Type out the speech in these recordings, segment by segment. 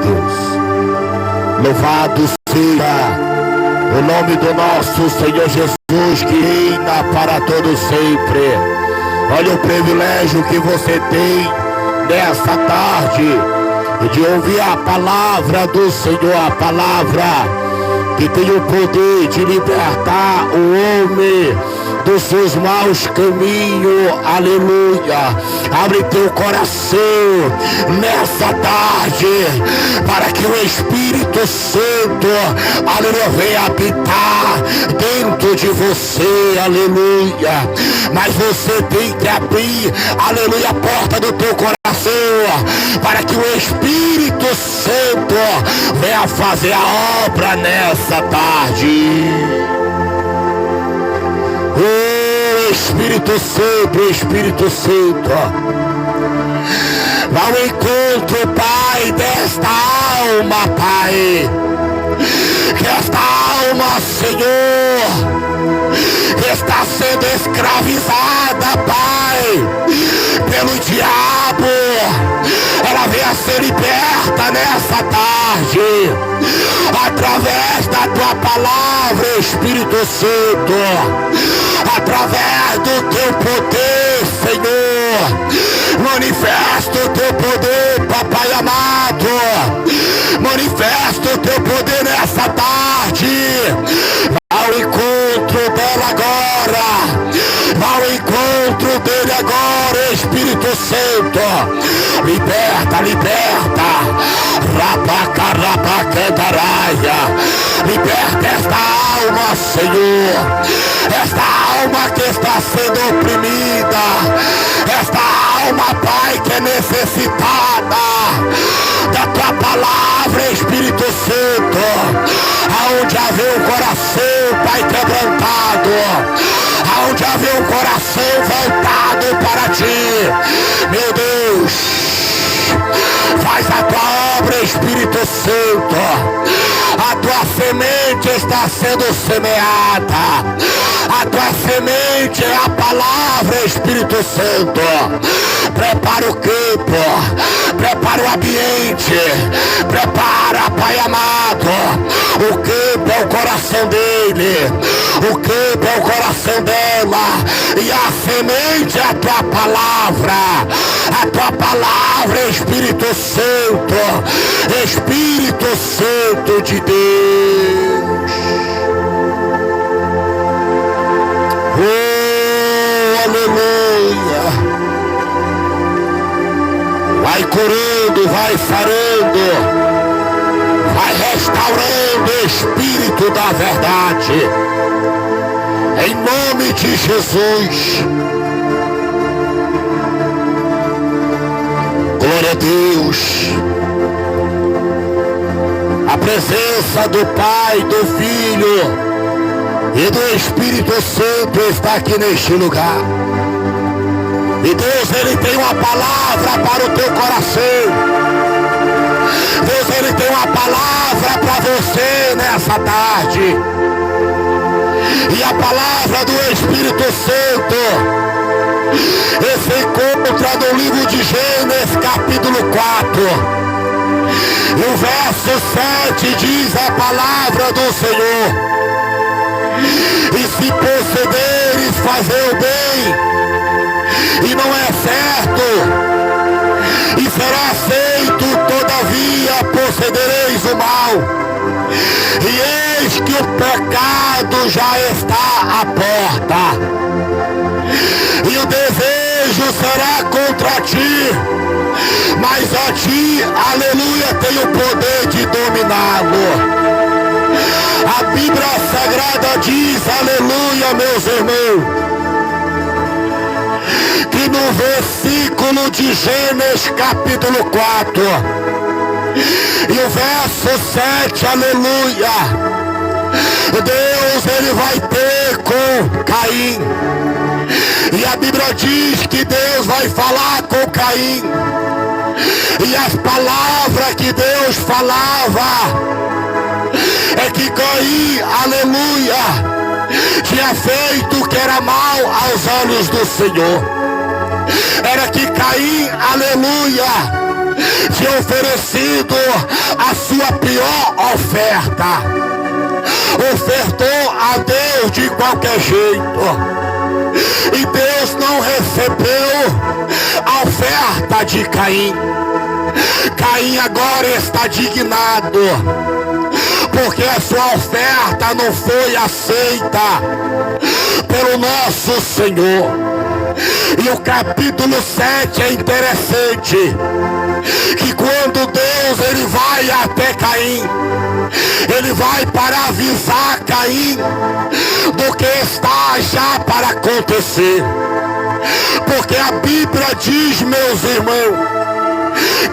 Deus. Louvado seja o nome do nosso Senhor Jesus, que reina para todo sempre. Olha o privilégio que você tem nessa tarde de ouvir a palavra do Senhor, a palavra que tem o poder de libertar o homem dos seus maus caminhos. Aleluia. Abre teu coração nessa tarde para que o Espírito Santo, aleluia, venha habitar dentro de você. Aleluia. Mas você tem que abrir, aleluia, a porta do teu coração para que o Espírito Santo venha fazer a obra nessa tarde. O Espírito Santo, Espírito Santo, vá ao encontro, Pai, desta alma, Pai. Que esta alma, Senhor, que está sendo escravizada, Pai, pelo diabo, ela venha ser liberta nessa tarde, através da tua palavra, Espírito Santo, através do teu poder, Senhor. Manifesta o teu poder, Papai amado. Manifesta o teu poder nessa tarde. Ao encontro dela agora. Ao encontro dele agora, Espírito Santo. Liberta, liberta. Rabacarabacandaraya. Liberta esta alma, Senhor. Esta alma que está sendo oprimida. Esta alma, Pai, que é necessitada da tua palavra, Espírito Santo. Aonde haver um coração, Pai, quebrantado, aonde haver um coração voltado para ti, meu Deus, faz a tua obra, Espírito Santo. A tua semente está sendo semeada. A tua semente é a palavra, Espírito Santo. Prepara o campo, prepara o ambiente, prepara, Pai amado. O campo é o coração dele, o campo é o coração dela, e a semente é a tua palavra. A tua palavra, Espírito Santo, Espírito Santo de Deus. Oh, aleluia. Vai curando, vai sarando, vai restaurando o Espírito da verdade, em nome de Jesus. Glória a Deus. A presença do Pai, do Filho e do Espírito Santo está aqui neste lugar. E Deus, Ele tem uma palavra para o teu coração. Deus, Ele tem uma palavra para você nessa tarde. E a palavra do Espírito Santo se encontra no livro de Gênesis, capítulo 4. E o verso 7 diz a palavra do Senhor: e se procederes fazer o bem, e não é certo, e será aceito, todavia procedereis o mal. E eis que o pecado já está à porta, e o desejo será contra ti, mas a ti, aleluia, tem o poder de dominá-lo. A Bíblia Sagrada diz, aleluia, meus irmãos, que no versículo de Gênesis capítulo 4 e o verso 7, aleluia, Deus, Ele vai ter com Caim. E a Bíblia diz que Deus vai falar com Caim. E as palavras que Deus falava é que Caim, aleluia, tinha feito o que era mal aos olhos do Senhor. Era que Caim, aleluia, tinha oferecido a sua pior oferta. Ofertou a Deus de qualquer jeito. E Deus não recebeu a oferta de Caim. Caim agora está indignado, porque a sua oferta não foi aceita pelo nosso Senhor. E o capítulo 7 é interessante, que quando Deus ele vai até Caim, ele vai para avisar Caim do que está já para acontecer. Porque a Bíblia diz, meus irmãos,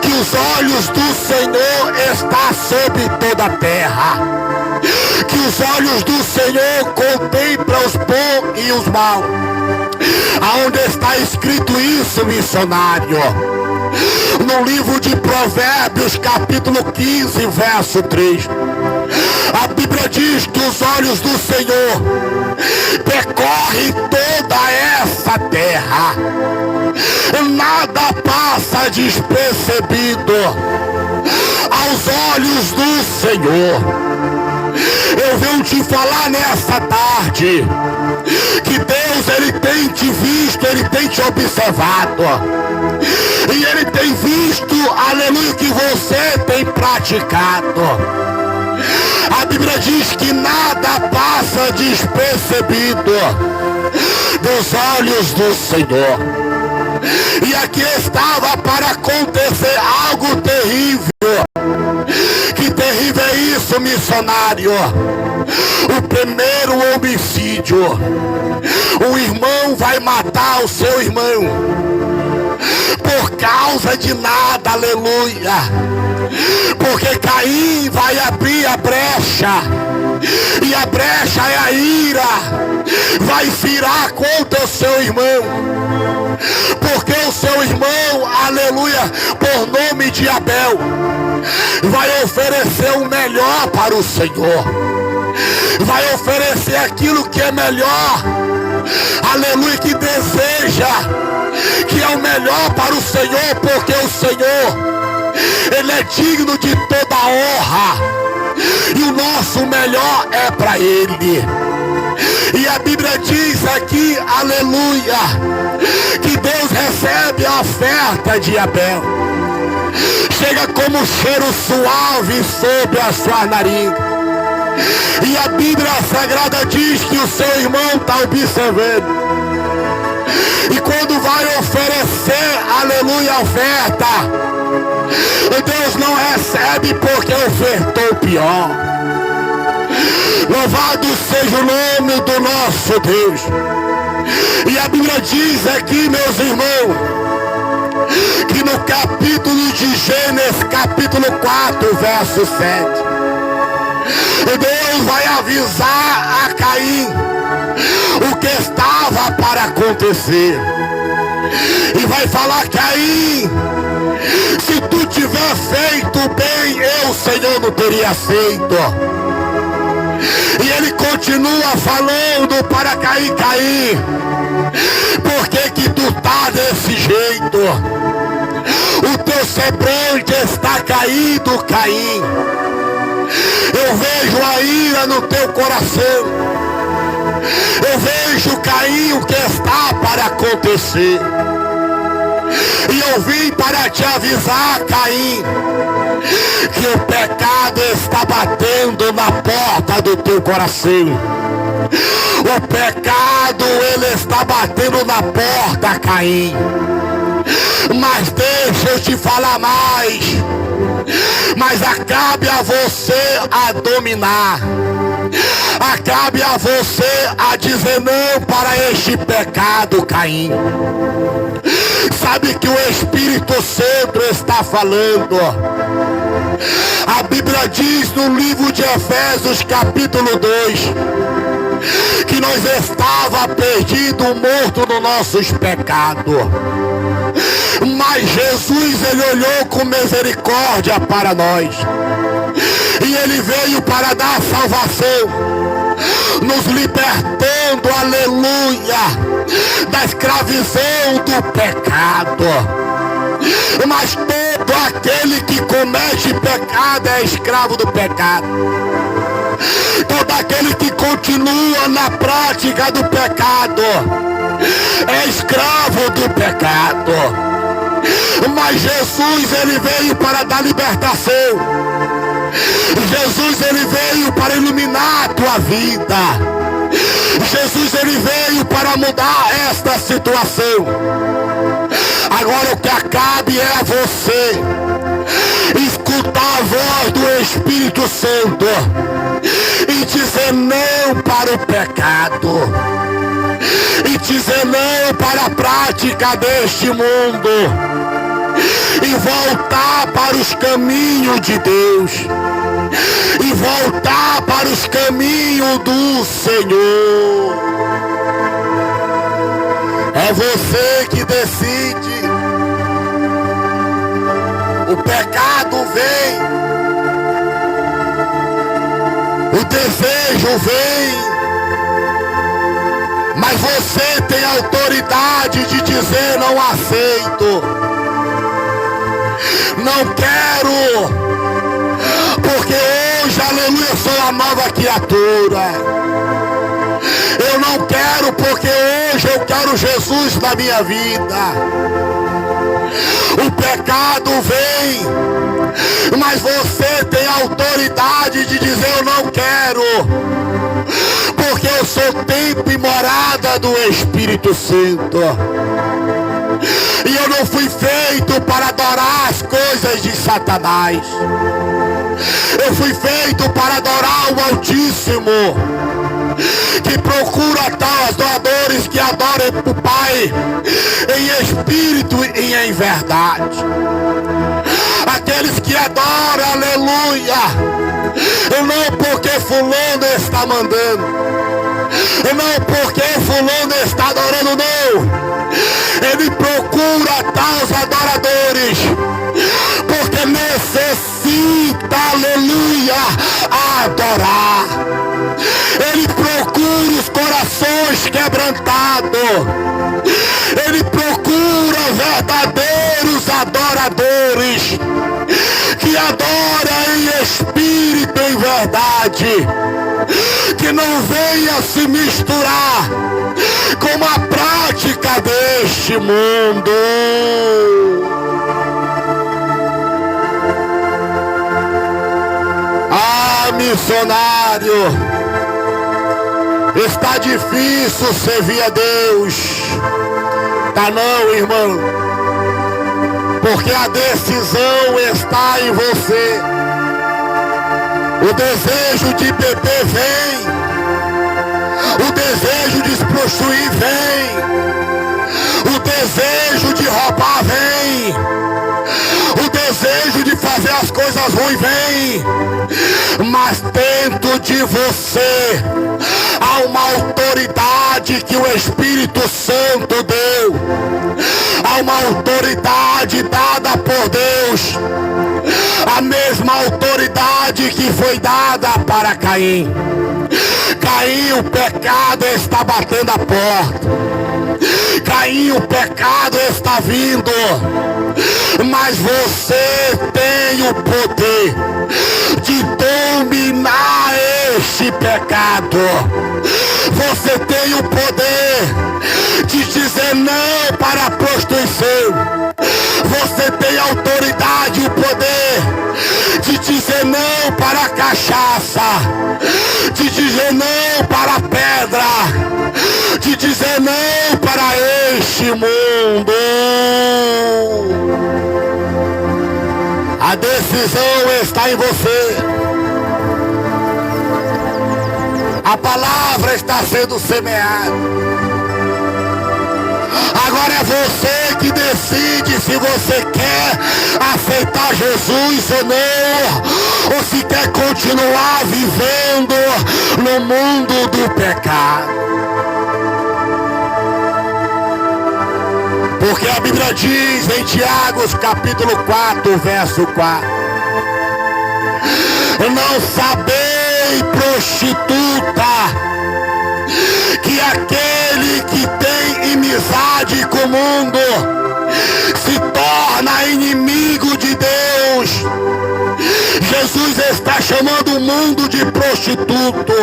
que os olhos do Senhor estão sobre toda a terra, que os olhos do Senhor contemplam os bons e os maus. Aonde está escrito isso, missionário? No livro de Provérbios, capítulo 15, verso 3. A Bíblia diz que os olhos do Senhor percorrem toda essa terra. Nada passa despercebido aos olhos do Senhor. Eu venho te falar nessa tarde que Deus ele tem te visto, ele tem te observado, e ele tem visto, aleluia, que você tem praticado. A Bíblia diz que nada passa despercebido dos olhos do Senhor. E aqui estava para acontecer algo terrível. Que terrível é isso, missionário? O primeiro homicídio. O irmão vai matar o seu irmão por causa de nada, aleluia. Porque Caim vai abrir a brecha, e a brecha é a ira, vai virar contra o seu irmão. Porque o seu irmão, aleluia, por nome de Abel, vai oferecer o melhor para o Senhor, vai oferecer aquilo que é melhor, aleluia, que deseja, que é o melhor para o Senhor, porque o Senhor ele é digno de toda honra, e o nosso melhor é para ele. E a Bíblia diz aqui, aleluia, que Deus recebe a oferta de Abel, chega como cheiro suave sobre a sua narina. E a Bíblia Sagrada diz que o seu irmão está observando. E quando vai oferecer, aleluia, a oferta, Deus não recebe porque ofertou pior. Louvado seja o nome do nosso Deus. E a Bíblia diz aqui, meus irmãos, que no capítulo de Gênesis, capítulo 4, verso 7, Deus vai avisar a Caim o que estava para acontecer. E vai falar: Caim, se tu tiver feito bem, eu, Senhor, não teria feito. E ele continua falando para Caim: Caim, por que que tu tá desse jeito? O teu semblante está caído, Caim. Eu vejo a ira no teu coração. Eu vejo, Caim, o que está para acontecer. E eu vim para te avisar, Caim, que o pecado está batendo na porta do teu coração. O pecado, ele está batendo na porta, Caim. Mas deixa eu te falar mais. Mas acabe a você a dominar. Acabe a você a dizer não para este pecado, Caim. Sabe que o Espírito Santo está falando. A Bíblia diz no livro de Efésios, capítulo 2, que nós estava perdido, morto nos nossos pecados. Mas Jesus, ele olhou com misericórdia para nós. E ele veio para dar salvação, nos libertando, aleluia, da escravidão do pecado. Mas todo aquele que comete pecado é escravo do pecado. Todo aquele que continua na prática do pecado é escravo do pecado. Mas Jesus, ele veio para dar libertação. Jesus, ele veio para iluminar a tua vida. Jesus, ele veio para mudar esta situação. Agora o que cabe é você escutar a voz do Espírito Santo e dizer não para o pecado, e dizer não para a prática deste mundo, e voltar para os caminhos de Deus, e voltar para os caminhos do Senhor. É você que decide. O pecado vem, o desejo vem, mas você tem autoridade de dizer não aceito, não quero, porque hoje, aleluia, eu sou uma nova criatura. Eu não quero porque hoje eu quero Jesus na minha vida. O pecado vem, mas você tem autoridade de dizer eu não quero, porque eu sou templo e morada do Espírito Santo. E eu não fui feito para adorar as coisas de Satanás. Eu fui feito para adorar o Altíssimo, que procura tais adoradores que adorem o Pai em espírito e em verdade. Aqueles que adoram, aleluia, não porque fulano está mandando, não porque fulano está adorando, não. Ele procura tais adoradores porque necessita, aleluia, adorar. Ele procura os corações quebrantados. Ele procura verdadeiros adoradores que adoram em espírito e em verdade, que não venha se misturar com a prática deste mundo. Ah, missionário, está difícil servir a Deus. Tá não, irmão, porque a decisão está em você. O desejo de beber vem, o desejo de se prostituir vem, o desejo de roubar vem, o desejo de fazer as coisas ruins vem, mas dentro de você há uma autoridade que o Espírito Santo deu, há uma autoridade dada por Deus, a mesma autoridade que foi dada para Caim. Caim, o pecado está batendo a porta. Caim, o pecado está vindo, mas você tem o poder de dominar este pecado. Você tem o poder de dizer não para a prostituição. Você tem a autoridade e o poder de dizer não para a cachaça, de dizer não para a pedra, de dizer não para este mundo. A decisão está em você. A palavra está sendo semeada. Agora é você que decide se você quer aceitar Jesus ou não, ou se quer continuar vivendo no mundo do pecado. Porque a Bíblia diz em Tiago capítulo 4, verso 4: não sabei, prostituta, que aquele que tem inimizade com o mundo se torna torna inimigo de Deus. Jesus está chamando o mundo de prostituto.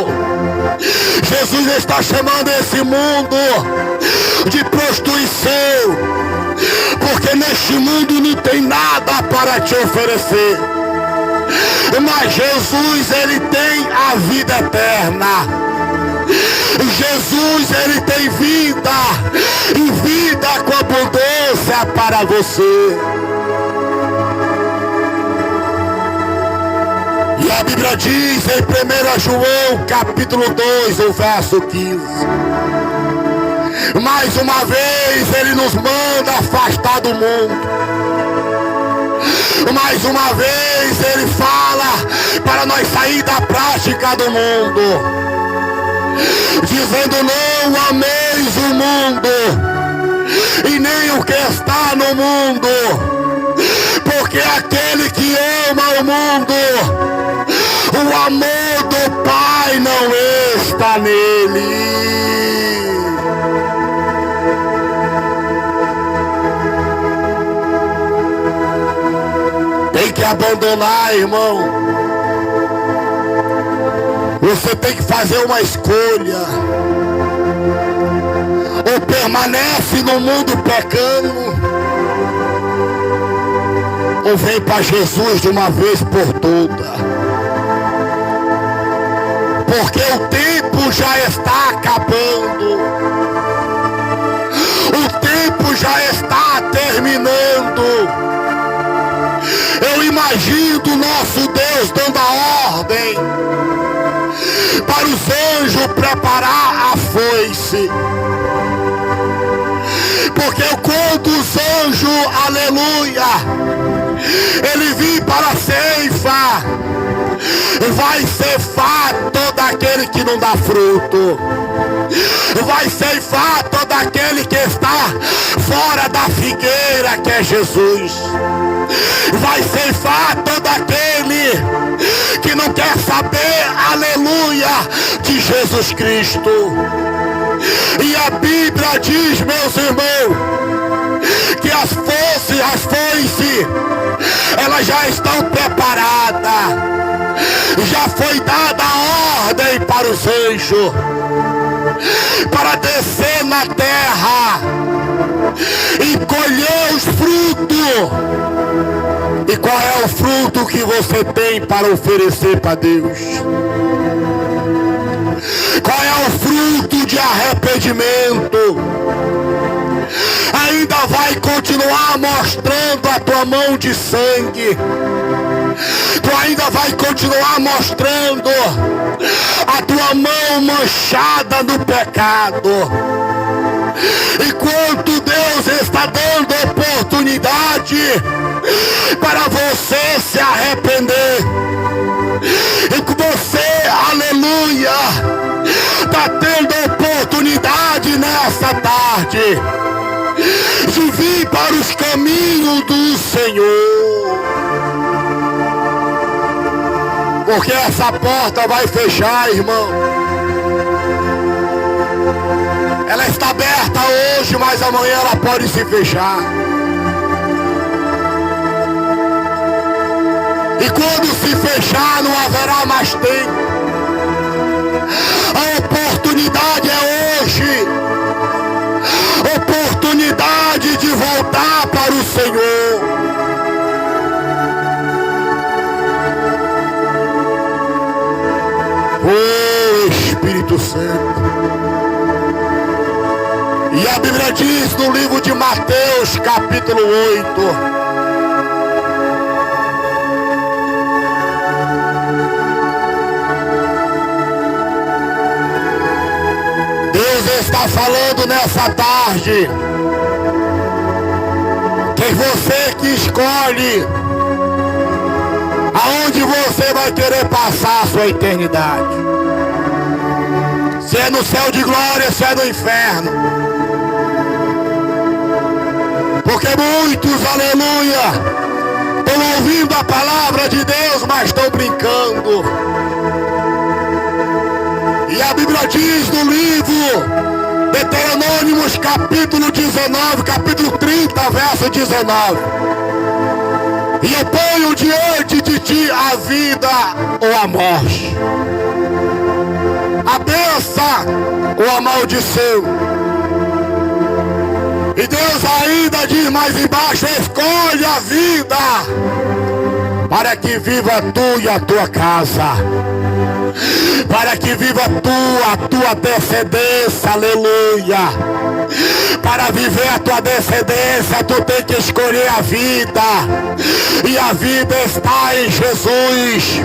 Jesus está chamando esse mundo de prostituição, porque neste mundo não tem nada para te oferecer, mas Jesus, ele tem a vida eterna. Jesus, ele tem vida, e vida com abundância para você. E a Bíblia diz em 1 João capítulo 2, o verso 15: mais uma vez ele nos manda afastar do mundo. Mais uma vez ele fala para nós sair da prática do mundo, dizendo: não ameis o mundo e nem o que está no mundo, porque aquele que ama o mundo, o amor do Pai não está nele. Tem que abandonar, irmão. Você tem que fazer uma escolha: ou permanece no mundo pecando, ou vem para Jesus de uma vez por todas. Porque o tempo já está acabando, o tempo já está terminando. Eu imagino o nosso Deus dando a ordem para os anjos preparar a foice, porque quando os anjos, aleluia, ele vir para a ceifa, vai ceifar todo aquele que não dá fruto, vai ceifar todo aquele que está fora da figueira, que é Jesus, vai ceifar todo aquele que não quer saber, aleluia, de Jesus Cristo. E a Bíblia diz, meus irmãos, que as foices, elas já estão preparadas, já foi dada a ordem para os anjos para descer na terra e colher os frutos. E qual é o fruto que você tem para oferecer para Deus? Qual é o fruto de arrependimento? Ainda vai continuar mostrando a tua mão de sangue? Tu ainda vai continuar mostrando a tua mão manchada no pecado? Enquanto Deus está dando oportunidade para você se arrepender, e que você, aleluia, está tendo oportunidade nessa tarde de vir para os caminhos do Senhor, porque essa porta vai fechar, irmão. Ela está aberta hoje, mas amanhã ela pode se fechar. E quando se fechar, não haverá mais tempo. A oportunidade é hoje. Oportunidade de voltar para o Senhor. Oh, Espírito Santo. E a Bíblia diz no livro de Mateus, capítulo 8, Deus está falando nessa tarde que você que escolhe aonde você vai querer passar a sua eternidade. Se é no céu de glória, se é no inferno. Porque muitos, aleluia, estão ouvindo a palavra de Deus, mas estão brincando. E a Bíblia diz no livro Deuteronômio, capítulo 19, capítulo 30, verso 19: E eu ponho diante de ti a vida ou a morte, a bênção ou a maldição. E Deus ainda diz mais embaixo: escolhe a vida, para que viva tu e a tua casa, para que viva tu, a tua descendência, aleluia. Para viver a tua descendência, tu tem que escolher a vida. E a vida está em Jesus.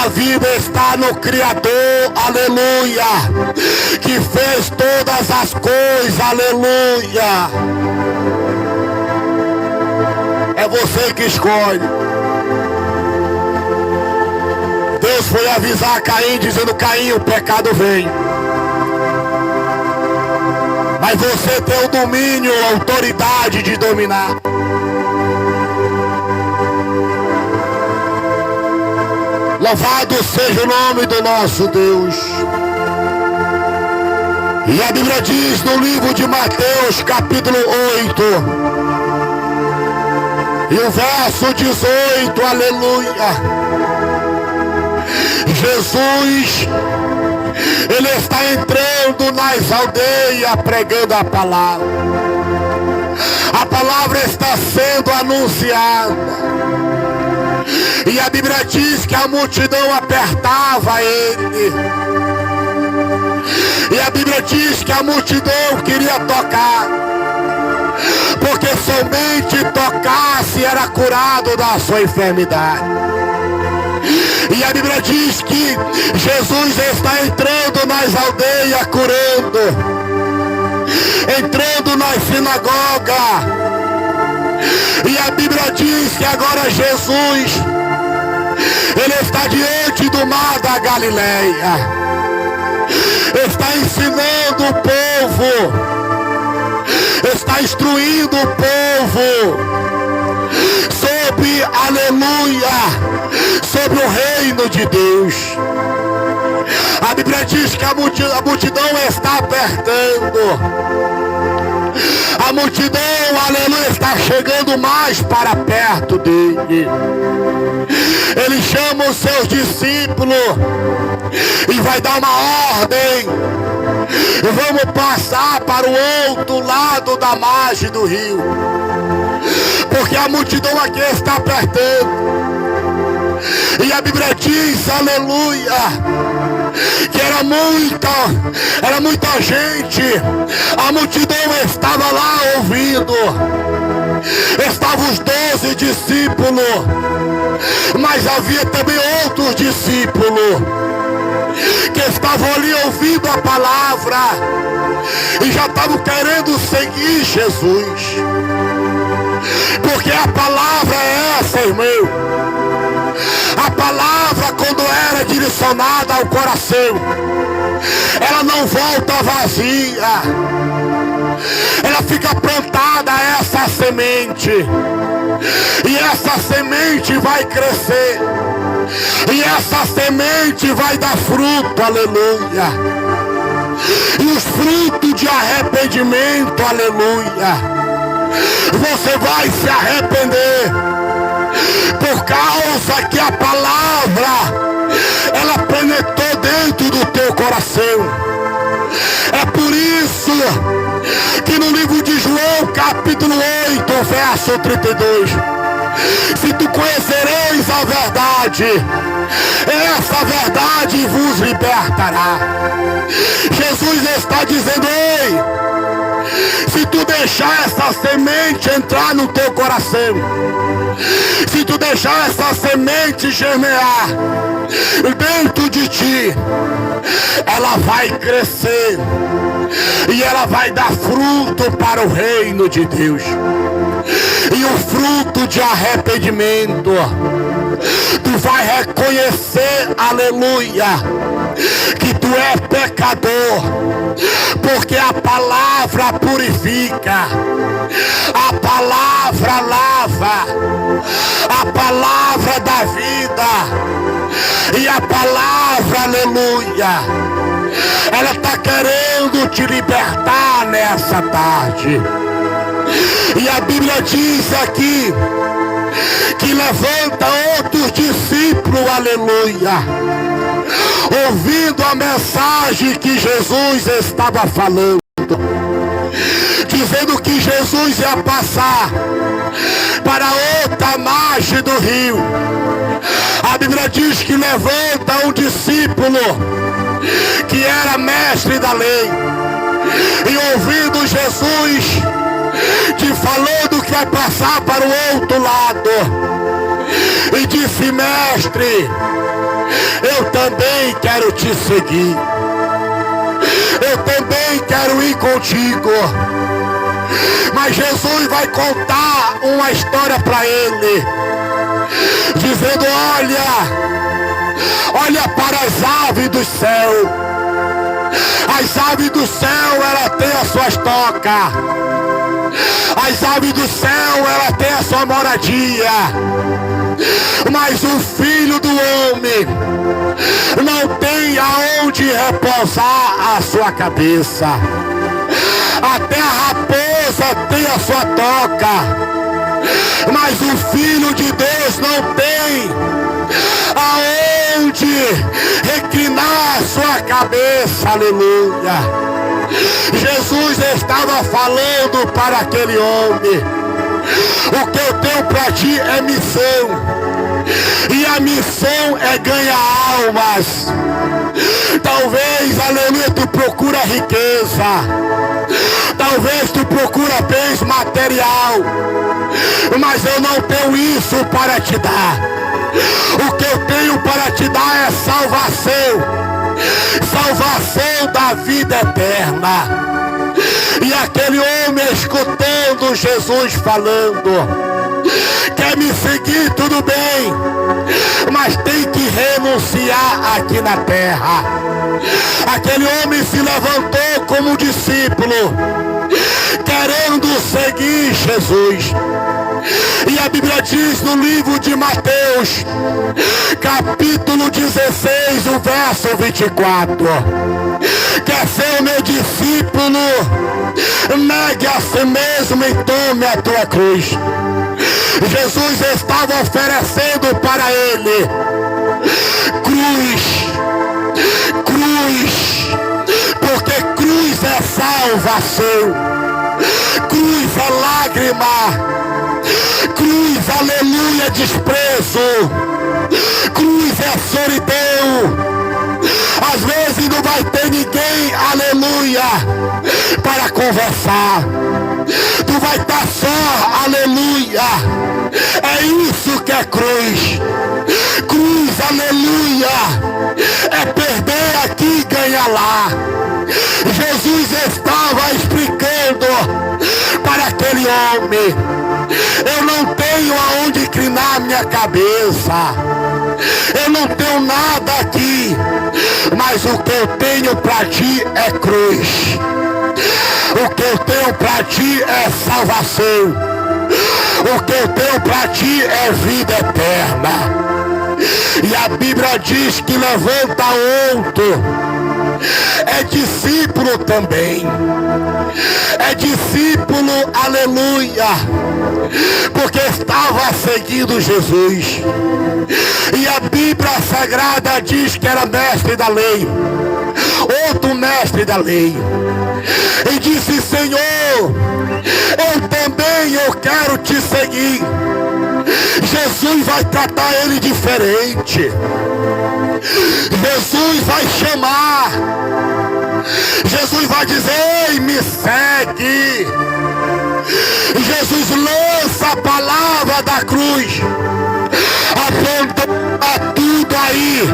A vida está no Criador, aleluia, que fez todas as coisas, aleluia. É você que escolhe. Deus foi avisar Caim, dizendo: Caim, o pecado vem, mas você tem o domínio, a autoridade de dominar. Louvado seja o nome do nosso Deus. E a Bíblia diz no livro de Mateus, capítulo 8, e o verso 18, aleluia. Jesus, ele está entrando nas aldeias pregando a palavra. A palavra está sendo anunciada. E a Bíblia diz que a multidão apertava ele. E a Bíblia diz que a multidão queria tocar, porque somente tocasse era curado da sua enfermidade. E a Bíblia diz que Jesus está entrando nas aldeias curando, entrando nas sinagogas. E a Bíblia diz que agora Jesus, ele está diante do mar da Galileia, está ensinando o povo, está instruindo o povo sobre, aleluia, sobre o reino de Deus. A Bíblia diz que a multidão está apertando. A multidão, aleluia, está chegando mais para perto dele. Ele chama os seus discípulos e vai dar uma ordem: vamos passar para o outro lado da margem do rio, porque a multidão aqui está apertando. E a Bíblia diz, aleluia, que era muita gente. A multidão estava lá ouvindo. Estavam os 12 discípulos, mas havia também outros discípulos que estavam ali ouvindo a palavra e já estavam querendo seguir Jesus. Porque a palavra é essa, irmão. A palavra, quando era direcionada ao coração, ela não volta vazia. Ela fica plantada, essa semente, e essa semente vai crescer, e essa semente vai dar fruto, aleluia. E os frutos de arrependimento, aleluia. Você vai se arrepender, por causa que a palavra, ela penetrou dentro do teu coração. É por isso que no livro de João, capítulo 8, verso 32, se tu conhecereis a verdade, essa verdade vos libertará. Jesus está dizendo: ei, se tu deixar essa semente entrar no teu coração, se tu deixar essa semente germear dentro de ti, ela vai crescer e ela vai dar fruto para o reino de Deus. E o fruto de arrependimento, tu vai reconhecer, aleluia, que tu é pecador, porque a palavra purifica, a palavra lava, a palavra dá vida, e a palavra, aleluia, ela está querendo te libertar nessa tarde. E a Bíblia diz aqui que levanta outros discípulos, aleluia, ouvindo a mensagem que Jesus estava falando, dizendo que Jesus ia passar para outra margem do rio. A Bíblia diz que levanta um discípulo que era mestre da lei, e ouvindo Jesus falando que vai passar para o outro lado, e disse: mestre, eu também quero te seguir, eu também quero ir contigo. Mas Jesus vai contar uma história para ele, dizendo: olha para as aves do céu. As aves do céu, ela tem as suas tocas. As aves do céu, ela tem a sua moradia. Mas o Filho do Homem não tem aonde repousar a sua cabeça. Até a raposa tem a sua toca, mas o Filho de Deus não tem aonde reclinar a sua cabeça. Aleluia. Jesus estava falando para aquele homem: o que eu tenho para ti é missão, e a missão é ganhar almas. Talvez, aleluia, tu procura riqueza, talvez tu procura bens material, mas eu não tenho isso para te dar. O que eu tenho para te dar é salvação, salvação da vida eterna. E aquele homem, escutando Jesus falando: quer me seguir, tudo bem, mas tem que renunciar aqui na terra. Aquele homem se levantou como discípulo, querendo seguir Jesus. E a Bíblia diz no livro de Mateus, capítulo 16, o verso 24: quer ser meu discípulo, negue a si mesmo e tome a tua cruz. Jesus estava oferecendo para ele cruz, porque cruz é salvação, cruz é lágrima, cruz, aleluia, é desprezo, cruz é solidão. Às vezes não vai ter ninguém, aleluia, para conversar. Tu vai estar só, aleluia. É isso que é cruz. Cruz, aleluia, é perder aqui e ganhar lá. Jesus estava explicando para aquele homem: eu não tenho aonde inclinar minha cabeça, eu não tenho nada aqui, mas o que eu tenho para ti é cruz. O que eu tenho para ti é salvação. O que eu tenho para ti é vida eterna. E a Bíblia diz que levanta outro, é discípulo também. É discípulo, aleluia, porque estava seguindo Jesus. E a Bíblia Sagrada diz que era mestre da lei, outro mestre da lei, e disse: Senhor, eu também quero te seguir. Jesus vai tratar ele diferente. Jesus vai chamar. Jesus vai dizer: ei, me segue. Jesus lança a palavra da cruz, aponta tudo aí,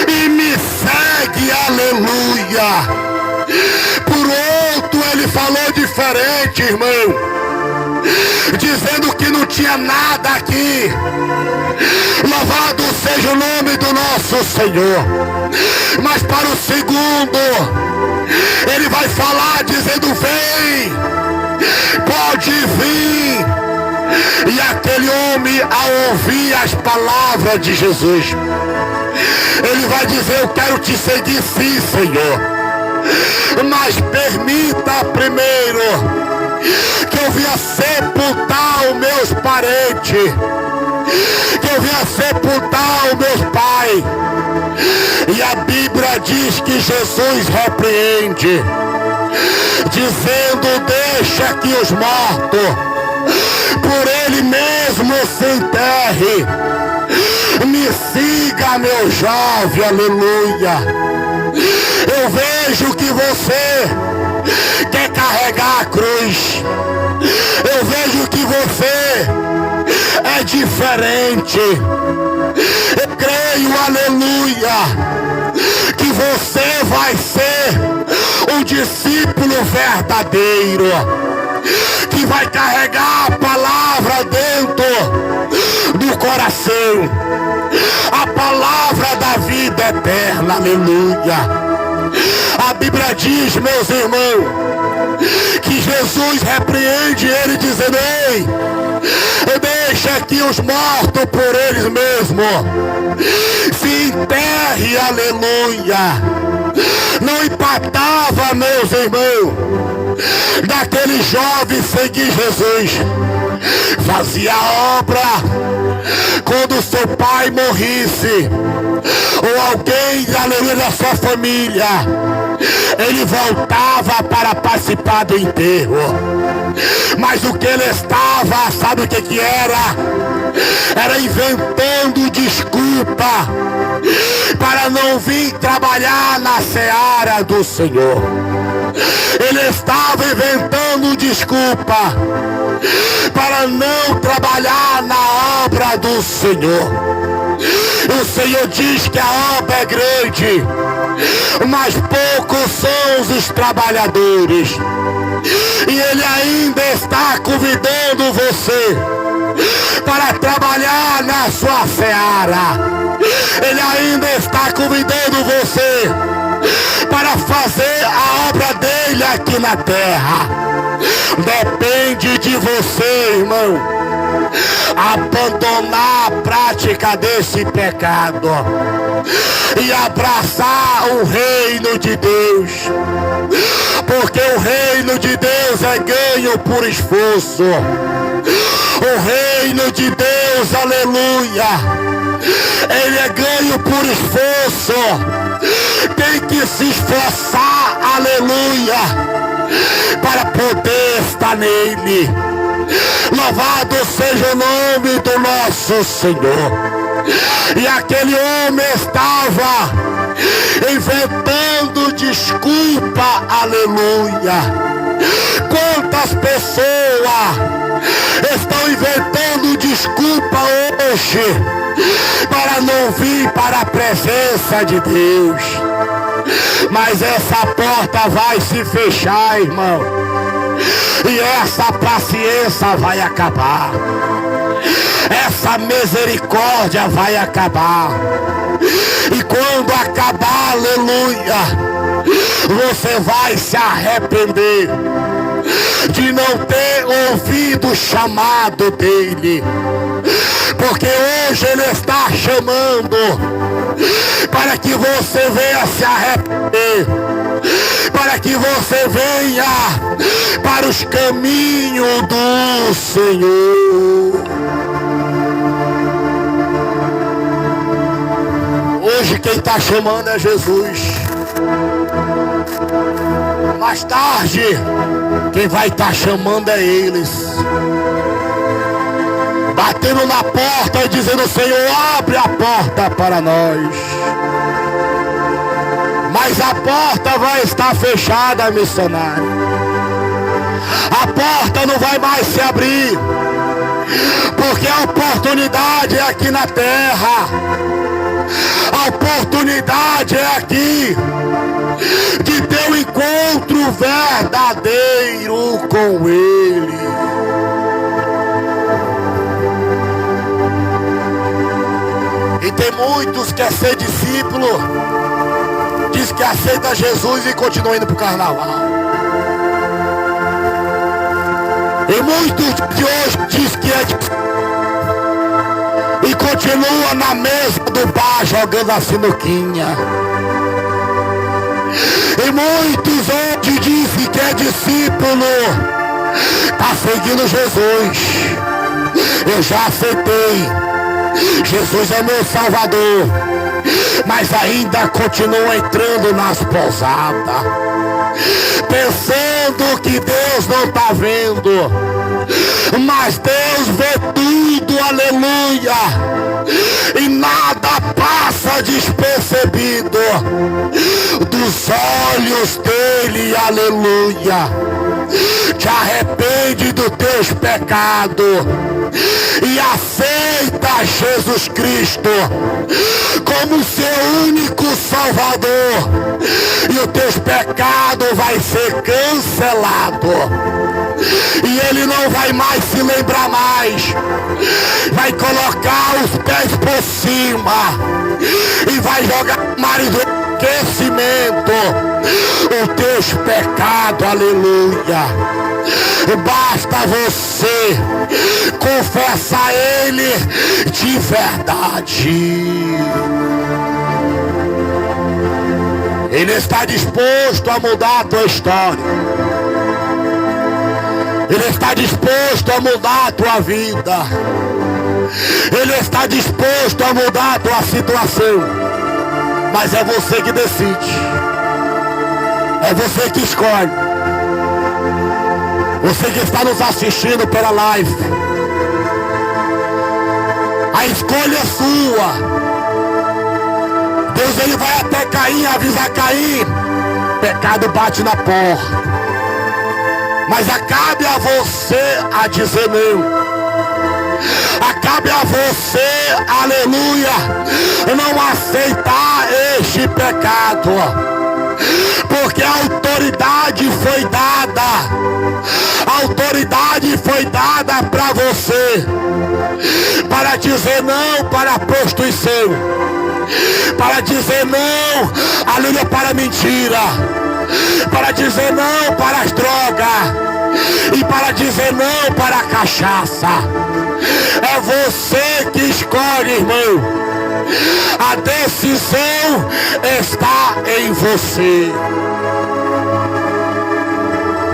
e me segue, aleluia. Por outro, ele falou diferente, irmão, dizendo que não tinha nada aqui. Louvado seja o nome do nosso Senhor. Mas para o segundo, ele vai falar dizendo: vem, pode vir. E aquele homem, ao ouvir as palavras de Jesus, ele vai dizer: eu quero te seguir, sim, Senhor, mas permita primeiro que eu venha sepultar os meus parentes parente, que eu venha sepultar o meu pai. E a Bíblia diz que Jesus repreende, dizendo: deixa que os mortos por ele mesmo se enterre. Me siga, meu jovem, aleluia. Eu vejo que você quer carregar a cruz. Eu vejo que você é diferente. Eu creio, aleluia, que você vai ser um discípulo verdadeiro, que vai carregar a palavra dentro do coração, a palavra da vida eterna, aleluia. A Bíblia diz, meus irmãos, que Jesus repreende ele dizendo: ei, deixa que os mortos por eles mesmos se enterre, aleluia. Não empatava, meus irmãos, daquele jovem seguir Jesus, fazia obra quando seu pai morrisse, ou alguém, aleluia, da sua família, ele voltava para participar do enterro. Mas o que ele estava, sabe o que era? Era inventando desculpa para não vir trabalhar na seara do Senhor. Ele estava inventando desculpa para não trabalhar na obra do Senhor. O Senhor diz que a obra é grande, mas poucos são os trabalhadores. E Ele ainda está convidando você para trabalhar na sua seara. Ele ainda está convidando você para fazer a obra dele aqui na terra. Depende de você, irmão, abandonar a prática desse pecado e abraçar o reino de Deus, porque o reino de Deus é ganho por esforço. O reino de Deus, aleluia, ele é ganho por esforço. Tem que se esforçar, aleluia, para poder estar nele. Louvado seja o nome do nosso Senhor. E aquele homem estava inventando desculpa, aleluia. Quantas pessoas estão inventando desculpa hoje para não vir para a presença de Deus? Mas essa porta vai se fechar, irmão, e essa paciência vai acabar, essa misericórdia vai acabar. E quando acabar, aleluia, você vai se arrepender de não ter ouvido o chamado dele, porque hoje ele está chamando para que você venha se arrepender, para que você venha para os caminhos do Senhor. Hoje quem está chamando é Jesus. Mais tarde, quem vai estar chamando é eles, batendo na porta e dizendo: Senhor, abre a porta para nós. Mas a porta vai estar fechada, missionário. A porta não vai mais se abrir, porque a oportunidade é aqui na terra. A oportunidade é aqui de ter um encontro verdadeiro com Ele. E tem muitos que querem ser discípulo, diz que aceita Jesus e continua indo para o carnaval. E muitos de hoje diz que é discípulo e continua na mesa do bar jogando a sinuquinha. E muitos hoje dizem que é discípulo, está seguindo Jesus, Eu já aceitei. Jesus é meu Salvador. Mas ainda continuo entrando nas pousadas, pensando que Deus não está vendo. Mas Deus vê tudo, aleluia. E nada passa despercebido dos olhos dele, aleluia. Te arrepende dos teus pecados e aceita Jesus Cristo como seu único Salvador, e os teus pecados vai ser cancelado, e ele não vai mais se lembrar mais. Vai colocar os pés por cima e vai jogar marido esquecimento os teus pecados, aleluia. Basta você confessar ele de verdade. Ele está disposto a mudar a tua história. Ele está disposto a mudar a tua vida. Ele está disposto a mudar a tua situação. Mas é você que decide. É você que escolhe. Você que está nos assistindo pela live. A escolha é sua. Deus, ele vai até Caim, avisar Caim. Pecado bate na porta. Mas acabe a você a dizer não. Acabe a você, aleluia, não aceitar este pecado. Porque a autoridade foi dada. A autoridade foi dada para você. Para dizer não para a prostituição. Para dizer não, aleluia, para a mentira. Para dizer não para as drogas. E para dizer não para a cachaça. É você que escolhe, irmão. A decisão está em você.